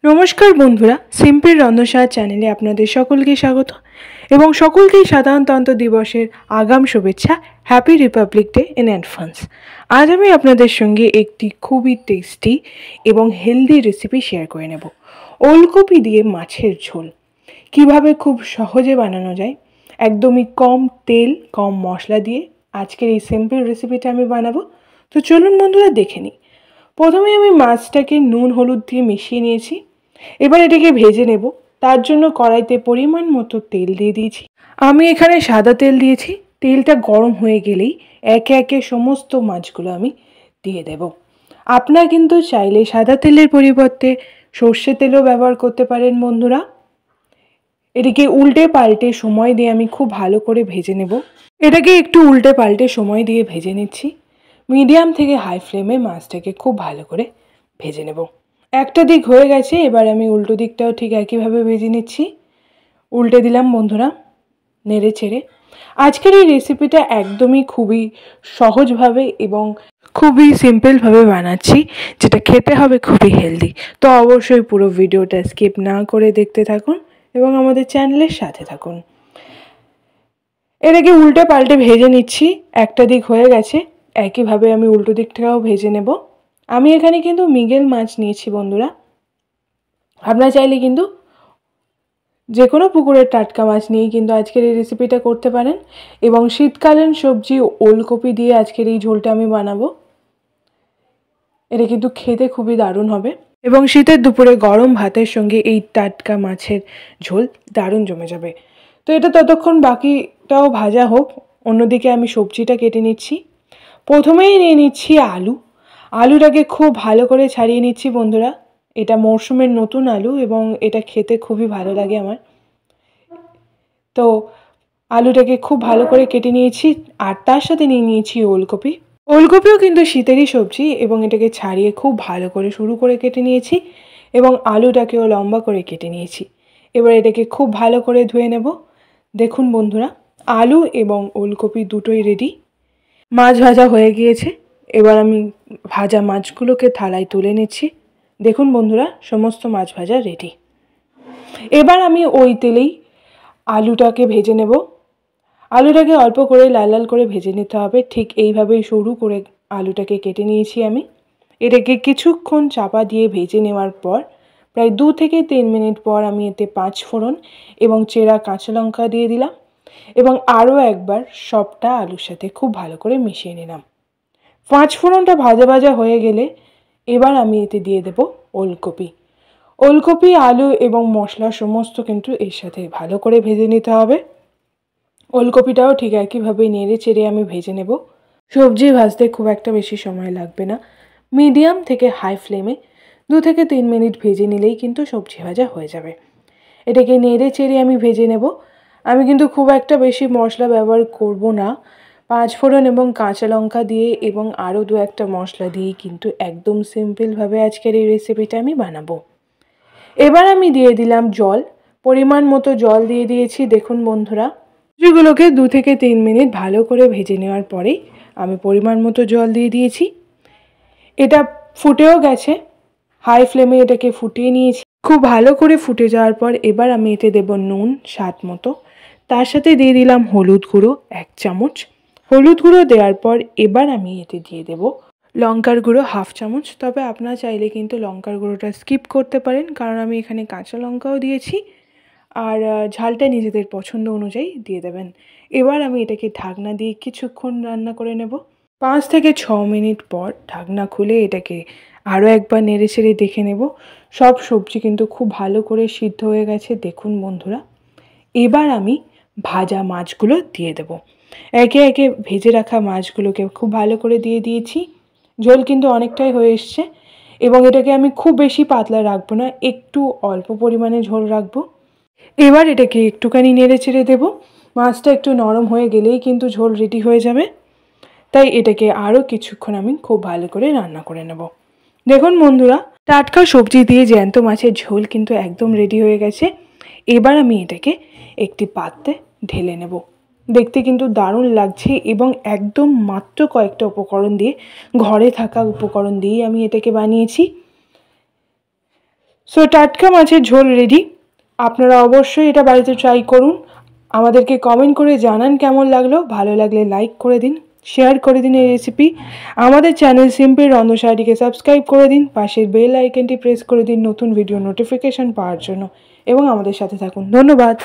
নমস্কার বন্ধুরা, সিম্পল রন্ধনশালা চ্যানেলে আপনাদের সকলকে স্বাগত এবং সকলকেই সাধারণতন্ত্র দিবসের আগাম শুভেচ্ছা। Happy Republic day in advance. আজ আমি আপনাদের সঙ্গে একটি খুবই টেস্টি এবং হেলদি রেসিপি শেয়ার করে নেব। ওলকপি দিয়ে মাছের ঝোল কিভাবে খুব সহজে বানানো যায়, একদমই কম তেল কম মশলা দিয়ে আজকের এই সিম্পল রেসিপিটা আমি বানাবো। তো চলুন বন্ধুরা দেখে নিই। প্রথমে আমি মাছটাকে নুন হলুদ দিয়ে মিশিয়ে নিয়েছি। এবার এটাকে ভেজে নেব। তার জন্য কড়াইতে পরিমাণ মতো তেল দিয়ে দিয়েছি। আমি এখানে সাদা তেল দিয়েছি। তেলটা গরম হয়ে গেলেই একে একে সমস্ত মাছগুলো আমি দিয়ে দেব। আপনারা কিন্তু চাইলে সাদা তেলের পরিবর্তে সর্ষে তেলও ব্যবহার করতে পারেন বন্ধুরা। এটাকে উল্টে পাল্টে সময় দিয়ে আমি খুব ভালো করে ভেজে নেব। এটাকে একটু উল্টে পাল্টে সময় দিয়ে ভেজে নিচ্ছি। মিডিয়াম থেকে হাই ফ্লেমে মাছটাকে খুব ভালো করে ভেজে নেব। একটা দিক হয়ে গেছে, এবার আমি উল্টো দিকটাও ঠিক একইভাবে ভেজে নিচ্ছি। উল্টে দিলাম বন্ধুরা, নেড়ে চেড়ে। আজকের এই রেসিপিটা একদমই খুবই সহজভাবে এবং খুবই সিম্পলভাবে বানাচ্ছি, যেটা খেতে হবে খুবই হেলদি। তো অবশ্যই পুরো ভিডিওটা স্কিপ না করে দেখতে থাকুন এবং আমাদের চ্যানেলের সাথে থাকুন। এটাকে উল্টে পাল্টে ভেজে নিচ্ছি। একটা দিক হয়ে গেছে, একইভাবে আমি উল্টো দিকটাও ভেজে নেব। আমি এখানে কিন্তু মৃগেল মাছ নিয়েছি বন্ধুরা। আপনারা চাইলে কিন্তু যে কোনো পুকুরের টাটকা মাছ নিয়েই কিন্তু আজকের এই রেসিপিটা করতে পারেন। এবং শীতকালীন সবজি ওলকপি দিয়ে আজকের এই ঝোলটা আমি বানাবো। এটা কিন্তু খেতে খুবই দারুণ হবে এবং শীতের দুপুরে গরম ভাতের সঙ্গে এই টাটকা মাছের ঝোল দারুণ জমে যাবে। তো এটা ততক্ষণ বাকিটাও ভাজা হোক। অন্যদিকে আমি সবজিটা কেটে নিচ্ছি। প্রথমেই নিয়ে নিচ্ছি আলু। আলুটাকে খুব ভালো করে ছাড়িয়ে নিচ্ছি বন্ধুরা। এটা মরশুমের নতুন আলু এবং এটা খেতে খুবই ভালো লাগে আমার। তো আলুটাকে খুব ভালো করে কেটে নিয়েছি আর তার সাথে নিয়ে নিয়েছি ওলকপি। ওলকপিও কিন্তু শীতেরই সবজি এবং এটাকে ছাড়িয়ে খুব ভালো করে সরু করে কেটে নিয়েছি এবং আলুটাকেও লম্বা করে কেটে নিয়েছি। এবার এটাকে খুব ভালো করে ধুয়ে নেব। দেখুন বন্ধুরা, আলু এবং ওলকপি দুটোই রেডি। মাছ ভাজা হয়ে গিয়েছে। এবার আমি ভাজা মাছগুলোকে থালায় তুলে নিচ্ছি। দেখুন বন্ধুরা, সমস্ত মাছ ভাজা রেডি। এবার আমি ওই তেলেই আলুটাকে ভেজে নেব। আলুটাকে অল্প করে লাল লাল করে ভেজে নিতে হবে। ঠিক এইভাবেই সরু করে আলুটাকে কেটে নিয়েছি আমি। এটাকে কিছুক্ষণ চাপা দিয়ে ভেজে নেওয়ার পর প্রায় 2 থেকে 3 মিনিট পর আমি এতে 5 ফোড়ন এবং চেরা কাঁচা লঙ্কা দিয়ে দিলাম এবং আরও একবার সবটা আলুর সাথে খুব ভালো করে মিশিয়ে নিলাম। 5 ফোড়নটা ভাজা ভাজা হয়ে গেলে এবার আমি এতে দিয়ে দেব ওলকপি। ওলকপি আলু এবং মশলা সমস্ত কিন্তু এর সাথে ভালো করে ভেজে নিতে হবে। ওলকপিটাও ঠিক একইভাবে নেড়ে চেড়ে আমি ভেজে নেব। সবজি ভাজতে খুব একটা বেশি সময় লাগবে না। মিডিয়াম থেকে হাই ফ্লেমে 2 থেকে 3 মিনিট ভেজে নিলেই কিন্তু সবজি ভাজা হয়ে যাবে। এটাকে নেড়ে চেড়ে আমি ভেজে নেব। আমি কিন্তু খুব একটা বেশি মশলা ব্যবহার করব না। 5 ফোড়ন এবং কাঁচা লঙ্কা দিয়ে এবং আরও 2-1টা মশলা দিয়েই কিন্তু একদম সিম্পলভাবে আজকের এই রেসিপিটা আমি বানাবো। এবার আমি দিয়ে দিলাম জল। পরিমাণ মতো জল দিয়ে দিয়েছি। দেখুন বন্ধুরা, সবজিগুলোকে 2 থেকে 3 মিনিট ভালো করে ভেজে নেওয়ার পরেই আমি পরিমাণ মতো জল দিয়ে দিয়েছি। এটা ফুটেও গেছে। হাই ফ্লেমে এটাকে ফুটিয়ে নিয়েছি। খুব ভালো করে ফুটে যাওয়ার পর এবার আমি এতে দেব নুন স্বাদ মতো। তার সাথে দিয়ে দিলাম হলুদ গুঁড়ো 1 চামচ। হলুদ গুঁড়ো দেওয়ার পর এবার আমি এতে দিয়ে দেব লঙ্কার গুঁড়ো 1/2 চামচ। তবে আপনারা চাইলে কিন্তু লঙ্কার গুঁড়োটা স্কিপ করতে পারেন, কারণ আমি এখানে কাঁচা লঙ্কাও দিয়েছি। আর ঝালটা নিজেদের পছন্দ অনুযায়ী দিয়ে দেবেন। এবার আমি এটাকে ঢাকনা দিয়ে কিছুক্ষণ রান্না করে নেব। 5 থেকে 6 মিনিট পর ঢাকনা খুলে এটাকে আরও একবার নেড়ে চেড়ে দেখে নেব। সব সবজি কিন্তু খুব ভালো করে সিদ্ধ হয়ে গেছে। দেখুন বন্ধুরা, এবার আমি ভাজা মাছগুলো দিয়ে দেব। একে একে ভেজে রাখা মাছগুলোকে খুব ভালো করে দিয়ে দিয়েছি। ঝোল কিন্তু অনেকটাই হয়ে এসছে এবং এটাকে আমি খুব বেশি পাতলা রাখবো না, একটু অল্প পরিমাণে ঝোল রাখবো। এবার এটাকে একটুখানি নেড়ে চেড়ে দেবো। মাছটা একটু নরম হয়ে গেলেই কিন্তু ঝোল রেডি হয়ে যাবে। তাই এটাকে আরও কিছুক্ষণ আমি খুব ভালো করে রান্না করে নেব। দেখুন বন্ধুরা, টাটকা সবজি দিয়ে জ্যান্ত মাছের ঝোল কিন্তু একদম রেডি হয়ে গেছে। এবার আমি এটাকে একটি পাত্রে ঢেলে নেব। দেখতে কিন্তু দারুণ লাগছে এবং একদম মাত্র কয়েকটা উপকরণ দিয়ে, ঘরে থাকা উপকরণ দিয়েই আমি এটাকে বানিয়েছি। সো টাটকা মাছের ঝোল রেডি। আপনারা অবশ্যই এটা বাড়িতে ট্রাই করুন, আমাদেরকে কমেন্ট করে জানান কেমন লাগলো। ভালো লাগলে লাইক করে দিন, শেয়ার করে দিন এই রেসিপি। আমাদের চ্যানেল সিম্পল রন্ধনশালাটিকে সাবস্ক্রাইব করে দিন, পাশের বেল আইকনটি প্রেস করে দিন নতুন ভিডিও নোটিফিকেশন পাওয়ার জন্য, এবং আমাদের সাথে থাকুন। ধন্যবাদ।